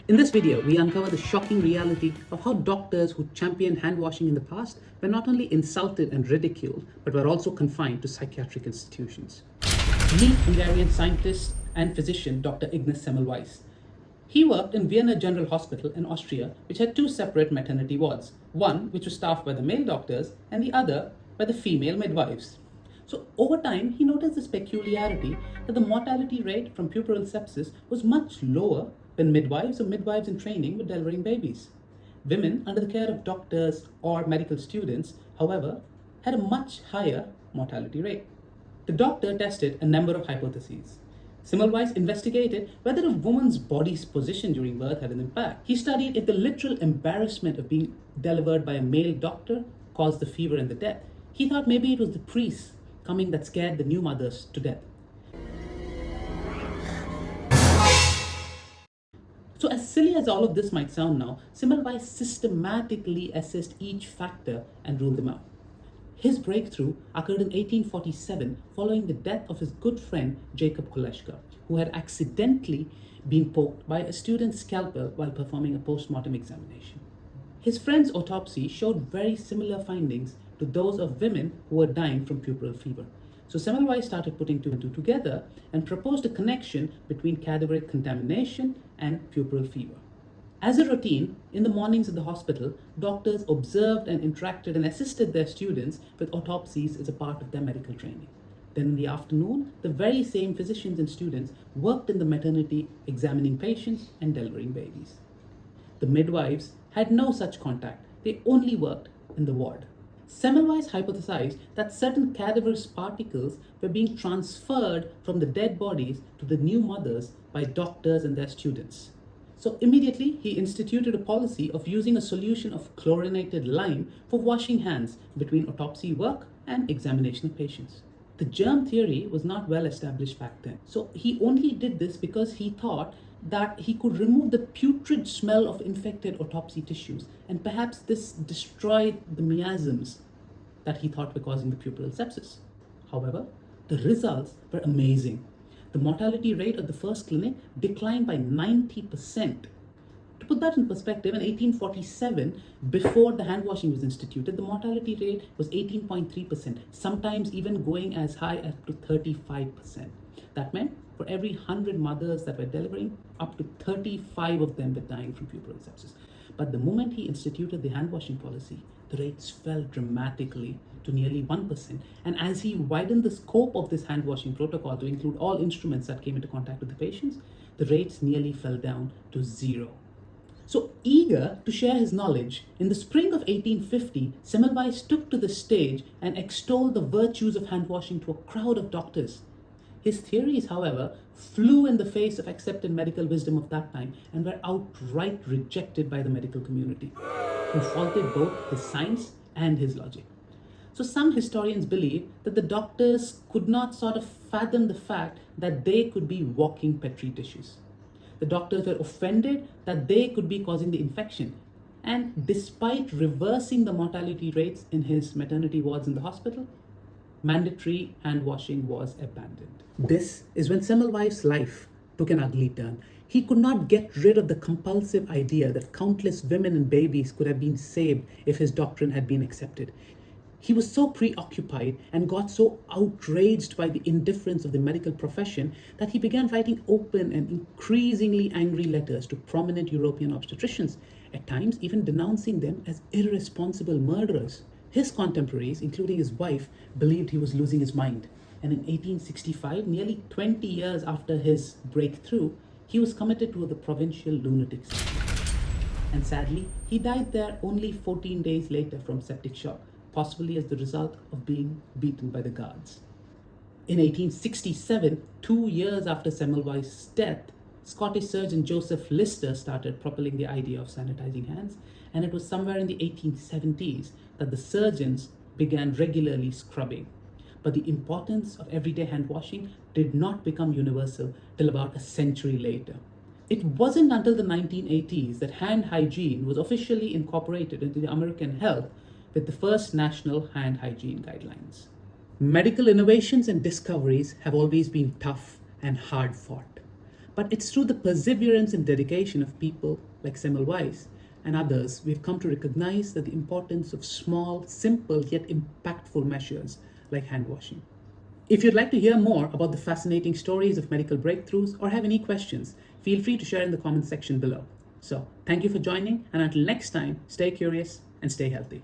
In this video, we uncover the shocking reality of how doctors who championed hand washing in the past were not only insulted and ridiculed, but were also confined to psychiatric institutions. Meet Hungarian scientist and physician Dr. Ignaz Semmelweis. He worked in Vienna General Hospital in Austria, which had two separate maternity wards, one which was staffed by the male doctors and the other by the female midwives. So over time, he noticed this peculiarity that the mortality rate from puerperal sepsis was much lower when midwives or midwives in training were delivering babies. Women under the care of doctors or medical students, however, had a much higher mortality rate. The doctor tested a number of hypotheses. Semmelweis investigated whether a woman's body's position during birth had an impact. He studied if the literal embarrassment of being delivered by a male doctor caused the fever and the death. He thought maybe it was the priests coming that scared the new mothers to death. So as silly as all of this might sound now, Semmelweis systematically assessed each factor and ruled them out. His breakthrough occurred in 1847 following the death of his good friend Jacob Koleshka, who had accidentally been poked by a student's scalpel while performing a post-mortem examination. His friend's autopsy showed very similar findings to those of women who were dying from puerperal fever. So Semmelweis started putting two and two together and proposed a connection between cadaveric contamination and puerperal fever. As a routine, in the mornings at the hospital, doctors observed and interacted and assisted their students with autopsies as a part of their medical training. Then in the afternoon, the very same physicians and students worked in the maternity examining patients and delivering babies. The midwives had no such contact. They only worked in the ward. Semmelweis hypothesized that certain cadaverous particles were being transferred from the dead bodies to the new mothers by doctors and their students. So immediately he instituted a policy of using a solution of chlorinated lime for washing hands between autopsy work and examination of patients. The germ theory was not well established back then. So he only did this because he thought that he could remove the putrid smell of infected autopsy tissues, and perhaps this destroyed the miasms that he thought were causing the puerperal sepsis. However, the results were amazing. The mortality rate of the first clinic declined by 90%. To put that in perspective, in 1847, before the hand washing was instituted, the mortality rate was 18.3%, sometimes even going as high as to 35%. That meant for every 100 mothers that were delivering, up to 35 of them were dying from puerperal sepsis. But the moment he instituted the hand washing policy, the rates fell dramatically to nearly 1%. And as he widened the scope of this hand washing protocol to include all instruments that came into contact with the patients, the rates nearly fell down to zero. So eager to share his knowledge, in the spring of 1850, Semmelweis took to the stage and extolled the virtues of hand washing to a crowd of doctors. His theories, however, flew in the face of accepted medical wisdom of that time and were outright rejected by the medical community, who faulted both his science and his logic. So some historians believe that the doctors could not sort of fathom the fact that they could be walking petri dishes. The doctors were offended that they could be causing the infection. And despite reversing the mortality rates in his maternity wards in the hospital, mandatory hand washing was abandoned. This is when Semmelweis' life took an ugly turn. He could not get rid of the compulsive idea that countless women and babies could have been saved if his doctrine had been accepted. He was so preoccupied and got so outraged by the indifference of the medical profession that he began writing open and increasingly angry letters to prominent European obstetricians, at times even denouncing them as irresponsible murderers. His contemporaries, including his wife, believed he was losing his mind. And in 1865, nearly 20 years after his breakthrough, he was committed to the provincial lunatic asylum. And sadly, he died there only 14 days later from septic shock, possibly as the result of being beaten by the guards. In 1867, 2 years after Semmelweis' death, Scottish surgeon Joseph Lister started propelling the idea of sanitizing hands, and it was somewhere in the 1870s that the surgeons began regularly scrubbing. But the importance of everyday hand washing did not become universal till about a century later. It wasn't until the 1980s that hand hygiene was officially incorporated into the American health with the first national hand hygiene guidelines. Medical innovations and discoveries have always been tough and hard fought. But it's through the perseverance and dedication of people like Semmelweis and others we've come to recognize that the importance of small, simple yet impactful measures like hand washing. If you'd like to hear more about the fascinating stories of medical breakthroughs or have any questions, feel free to share in the comment section below. So, thank you for joining, and until next time, stay curious and stay healthy.